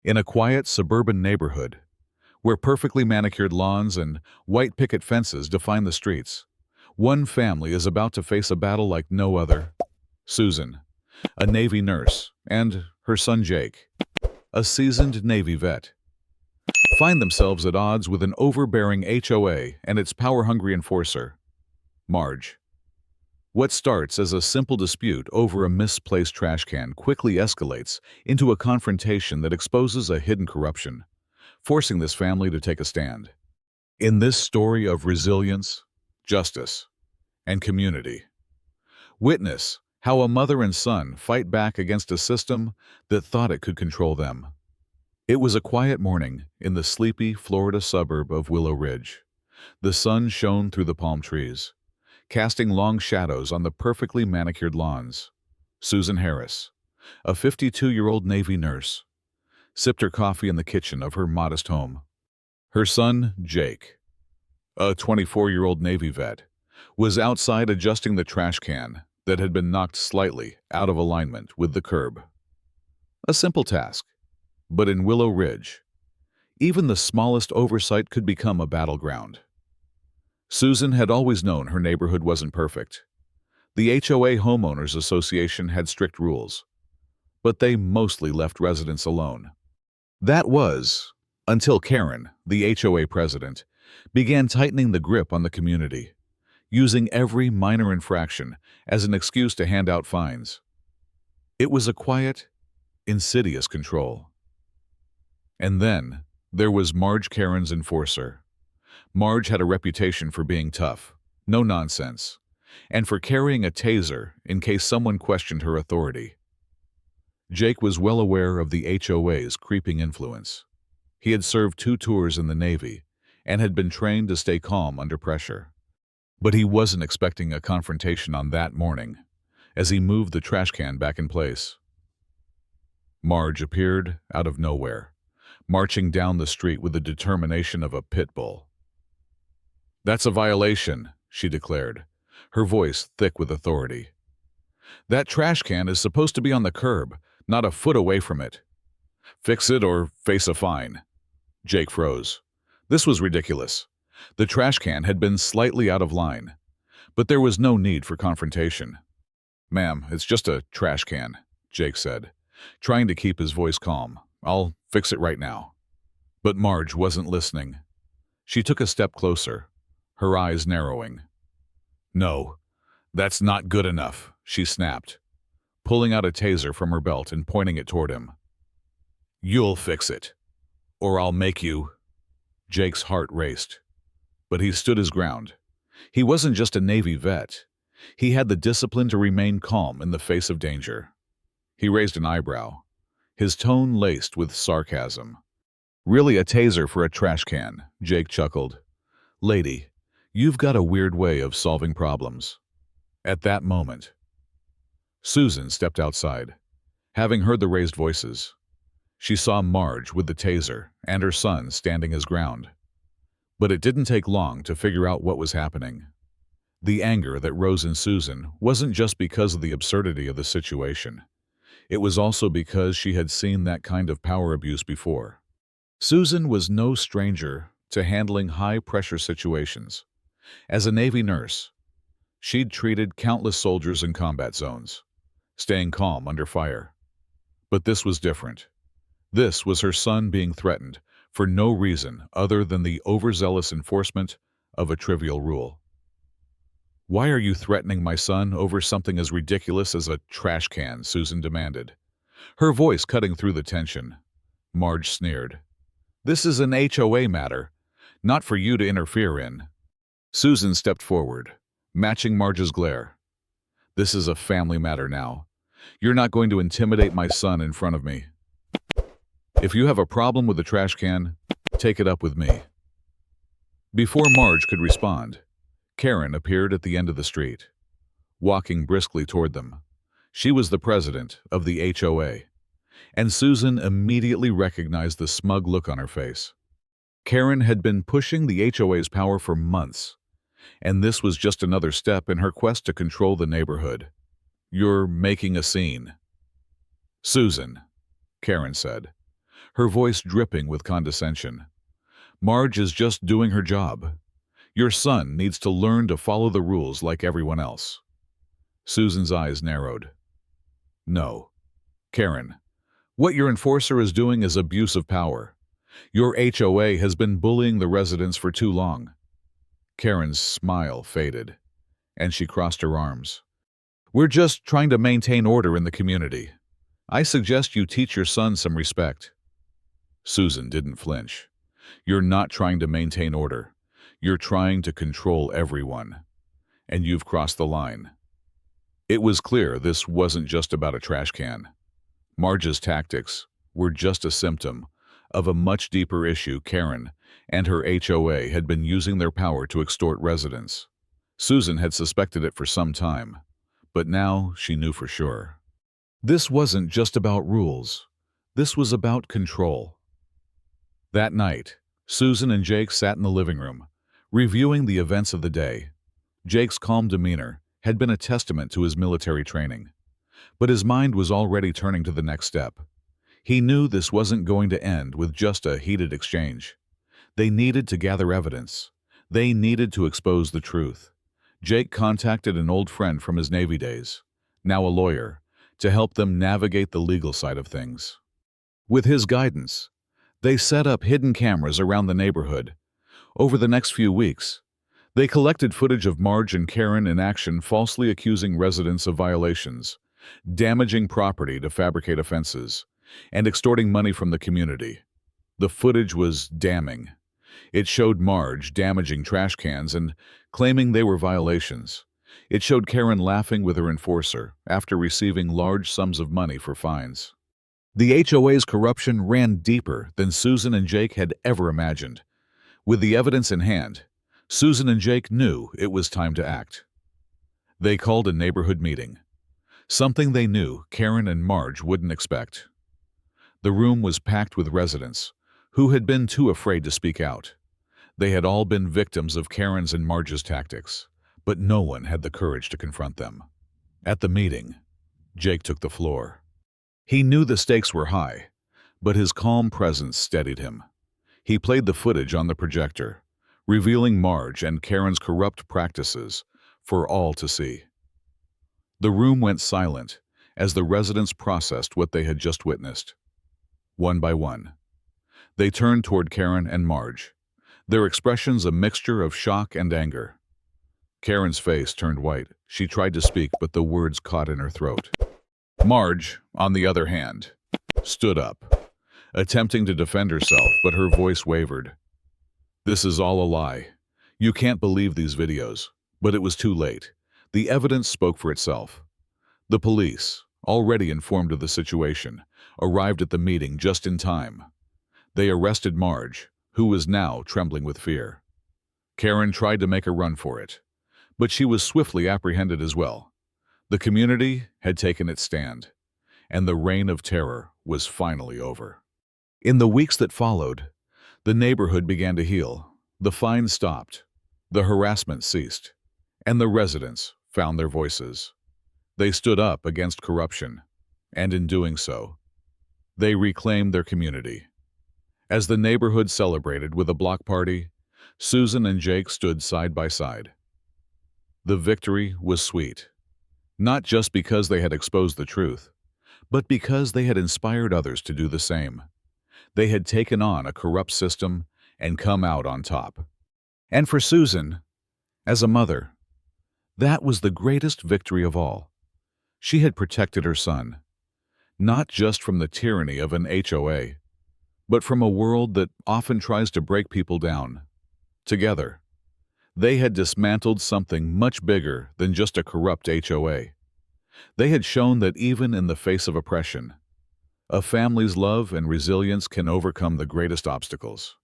In a quiet suburban neighborhood, where perfectly manicured lawns and white picket fences define the streets, one family is about to face a battle like no other. Susan, a Navy nurse, and her son Jake, a seasoned Navy vet, find themselves at odds with an overbearing HOA and its power-hungry enforcer, Marge. What starts as a simple dispute over a misplaced trash can quickly escalates into a confrontation that exposes a hidden corruption, forcing this family to take a stand. In this story of resilience, justice, and community, witness how a mother and son fight back against a system that thought it could control them. It was a quiet morning in the sleepy Florida suburb of Willow Ridge. The sun shone through the palm trees, casting long shadows on the perfectly manicured lawns. Susan Harris, a 52-year-old Navy nurse, sipped her coffee in the kitchen of her modest home. Her son, Jake, a 24-year-old Navy vet, was outside adjusting the trash can that had been knocked slightly out of alignment with the curb. A simple task, but in Willow Ridge, even the smallest oversight could become a battleground. Susan had always known her neighborhood wasn't perfect. The HOA Homeowners Association had strict rules, but they mostly left residents alone. That was until Karen, the HOA president, began tightening the grip on the community, using every minor infraction as an excuse to hand out fines. It was a quiet, insidious control. And then there was Marge, Karen's enforcer. Marge had a reputation for being tough, no nonsense, and for carrying a taser in case someone questioned her authority. Jake was well aware of the HOA's creeping influence. He had served 2 tours in the Navy and had been trained to stay calm under pressure. But he wasn't expecting a confrontation on that morning as he moved the trash can back in place. Marge appeared out of nowhere, marching down the street with the determination of a pit bull. "That's a violation," she declared, her voice thick with authority. "That trash can is supposed to be on the curb, not a foot away from it. Fix it or face a fine." Jake froze. This was ridiculous. The trash can had been slightly out of line, but there was no need for confrontation. "Ma'am, it's just a trash can," Jake said, trying to keep his voice calm. "I'll fix it right now." But Marge wasn't listening. She took a step closer, her eyes narrowing. "No, that's not good enough," she snapped, pulling out a taser from her belt and pointing it toward him. "You'll fix it, or I'll make you." Jake's heart raced, but he stood his ground. He wasn't just a Navy vet. He had the discipline to remain calm in the face of danger. He raised an eyebrow, his tone laced with sarcasm. "Really a taser for a trash can," Jake chuckled. "Lady, you've got a weird way of solving problems." At that moment, Susan stepped outside, having heard the raised voices. She saw Marge with the taser and her son standing his ground. But it didn't take long to figure out what was happening. The anger that rose in Susan wasn't just because of the absurdity of the situation. It was also because she had seen that kind of power abuse before. Susan was no stranger to handling high-pressure situations. As a Navy nurse, she'd treated countless soldiers in combat zones, staying calm under fire. But this was different. This was her son being threatened for no reason other than the overzealous enforcement of a trivial rule. "Why are you threatening my son over something as ridiculous as a trash can?" Susan demanded, her voice cutting through the tension. Marge sneered. "This is an HOA matter, not for you to interfere in." Susan stepped forward, matching Marge's glare. "This is a family matter now. You're not going to intimidate my son in front of me. If you have a problem with the trash can, take it up with me." Before Marge could respond, Karen appeared at the end of the street, walking briskly toward them. She was the president of the HOA, and Susan immediately recognized the smug look on her face. Karen had been pushing the HOA's power for months, and this was just another step in her quest to control the neighborhood. "You're making a scene." "Susan," Karen said, her voice dripping with condescension. "Marge is just doing her job. Your son needs to learn to follow the rules like everyone else." Susan's eyes narrowed. "No. Karen, what your enforcer is doing is abuse of power. Your HOA has been bullying the residents for too long." Karen's smile faded, and she crossed her arms. "We're just trying to maintain order in the community. I suggest you teach your son some respect." Susan didn't flinch. "You're not trying to maintain order. You're trying to control everyone. And you've crossed the line." It was clear this wasn't just about a trash can. Marge's tactics were just a symptom of a much deeper issue. Karen and her HOA had been using their power to extort residents. Susan had suspected it for some time, but now she knew for sure. This wasn't just about rules. This was about control. That night, Susan and Jake sat in the living room, reviewing the events of the day. Jake's calm demeanor had been a testament to his military training, but his mind was already turning to the next step. He knew this wasn't going to end with just a heated exchange. They needed to gather evidence. They needed to expose the truth. Jake contacted an old friend from his Navy days, now a lawyer, to help them navigate the legal side of things. With his guidance, they set up hidden cameras around the neighborhood. Over the next few weeks, they collected footage of Marge and Karen in action, falsely accusing residents of violations, damaging property to fabricate offenses, and extorting money from the community. The footage was damning. It showed Marge damaging trash cans and claiming they were violations. It showed Karen laughing with her enforcer after receiving large sums of money for fines. The HOA's corruption ran deeper than Susan and Jake had ever imagined. With the evidence in hand, Susan and Jake knew it was time to act. They called a neighborhood meeting, something they knew Karen and Marge wouldn't expect. The room was packed with residents who had been too afraid to speak out. They had all been victims of Karen's and Marge's tactics, but no one had the courage to confront them. At the meeting, Jake took the floor. He knew the stakes were high, but his calm presence steadied him. He played the footage on the projector, revealing Marge and Karen's corrupt practices for all to see. The room went silent as the residents processed what they had just witnessed. One by one, they turned toward Karen and Marge, their expressions a mixture of shock and anger. Karen's face turned white. She tried to speak, but the words caught in her throat. Marge, on the other hand, stood up, attempting to defend herself, but her voice wavered. "This is all a lie. You can't believe these videos." But it was too late. The evidence spoke for itself. The police, already informed of the situation, arrived at the meeting just in time. They arrested Marge, who was now trembling with fear. Karen tried to make a run for it, but she was swiftly apprehended as well. The community had taken its stand, and the reign of terror was finally over. In the weeks that followed, the neighborhood began to heal. The fines stopped, the harassment ceased, and the residents found their voices. They stood up against corruption, and in doing so, they reclaimed their community. As the neighborhood celebrated with a block party, Susan and Jake stood side by side. The victory was sweet, not just because they had exposed the truth, but because they had inspired others to do the same. They had taken on a corrupt system and come out on top. And for Susan, as a mother, that was the greatest victory of all. She had protected her son, not just from the tyranny of an HOA, but from a world that often tries to break people down. Together, they had dismantled something much bigger than just a corrupt HOA. They had shown that even in the face of oppression, a family's love and resilience can overcome the greatest obstacles.